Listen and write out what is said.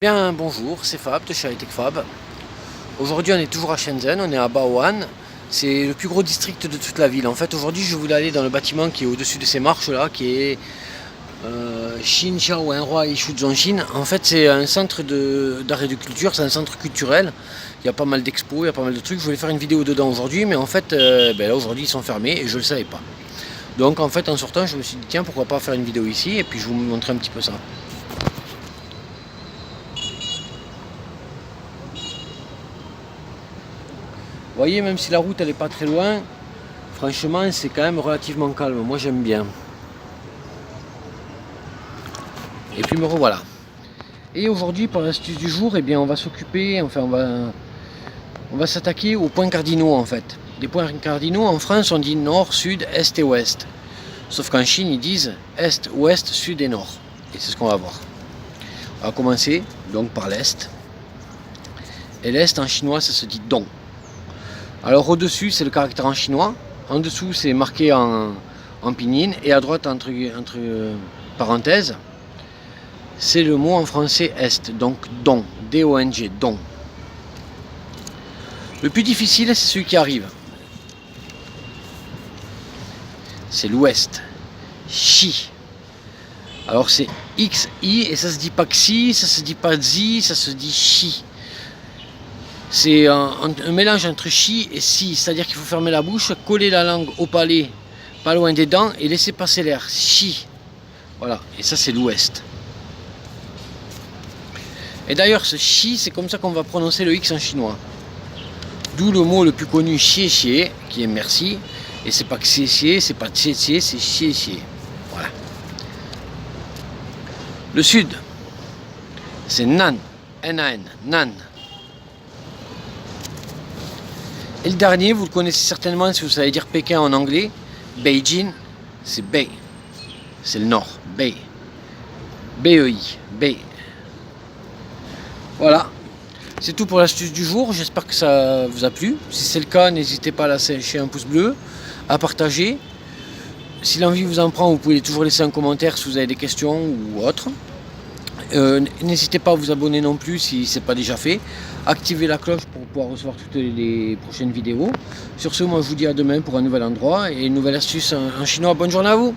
Bien, bonjour, c'est Fab de chez Hightech Fab. Aujourd'hui, on est toujours à Shenzhen, on est à Bao'an. C'est le plus gros district de toute la ville. En fait, aujourd'hui, je voulais aller dans le bâtiment qui est au-dessus de ces marches-là, qui est Xinxiao Wenhua Yishu Zhongxin. En fait, c'est un centre d'art et de culture, c'est un centre culturel. Il y a pas mal d'expos, il y a pas mal de trucs. Je voulais faire une vidéo dedans aujourd'hui, mais en fait, là, aujourd'hui, ils sont fermés et je ne le savais pas. Donc, en fait, en sortant, je me suis dit, tiens, pourquoi pas faire une vidéo ici, et puis je vais vous montrer un petit peu ça. Vous voyez, même si la route elle est pas très loin, franchement c'est quand même relativement calme. Moi j'aime bien. Et puis me revoilà. Et aujourd'hui, pour l'astuce du jour, eh bien, on va s'occuper, enfin on va s'attaquer aux points cardinaux en fait. Les points cardinaux en France on dit nord, sud, est et ouest. Sauf qu'en Chine ils disent est, ouest, sud et nord. Et c'est ce qu'on va voir. On va commencer donc par l'est. Et l'est en chinois ça se dit dong. Alors au-dessus c'est le caractère en chinois, en dessous c'est marqué en pinyin et à droite entre parenthèses c'est le mot en français est, donc dong, D-O-N-G, dong. Le plus difficile c'est celui qui arrive, c'est l'ouest, Xi. Alors c'est X-I et ça se dit pas Xi, ça se dit pas Zi, ça se dit Xi. C'est un mélange entre chi et si, c'est-à-dire qu'il faut fermer la bouche, coller la langue au palais, pas loin des dents, et laisser passer l'air. Chi. Voilà, et ça c'est l'ouest. Et d'ailleurs, ce chi, c'est comme ça qu'on va prononcer le X en chinois. D'où le mot le plus connu, xie xie, qui est merci. Et c'est pas xie xie, c'est pas tsie tsie, c'est xie xie. Voilà. Le sud, c'est nan, N-A-N, nan. Et le dernier, vous le connaissez certainement si vous savez dire Pékin en anglais, Beijing, c'est Bei, c'est le nord, Bei, B-E-I, Bei. Voilà, c'est tout pour l'astuce du jour, j'espère que ça vous a plu. Si c'est le cas, n'hésitez pas à lâcher un pouce bleu, à partager. Si l'envie vous en prend, vous pouvez toujours laisser un commentaire si vous avez des questions ou autre. N'hésitez pas à vous abonner non plus si ce n'est pas déjà fait. Activez la cloche pour pouvoir recevoir toutes les prochaines vidéos. Sur ce, moi je vous dis à demain pour un nouvel endroit et une nouvelle astuce en chinois. Bonne journée à vous!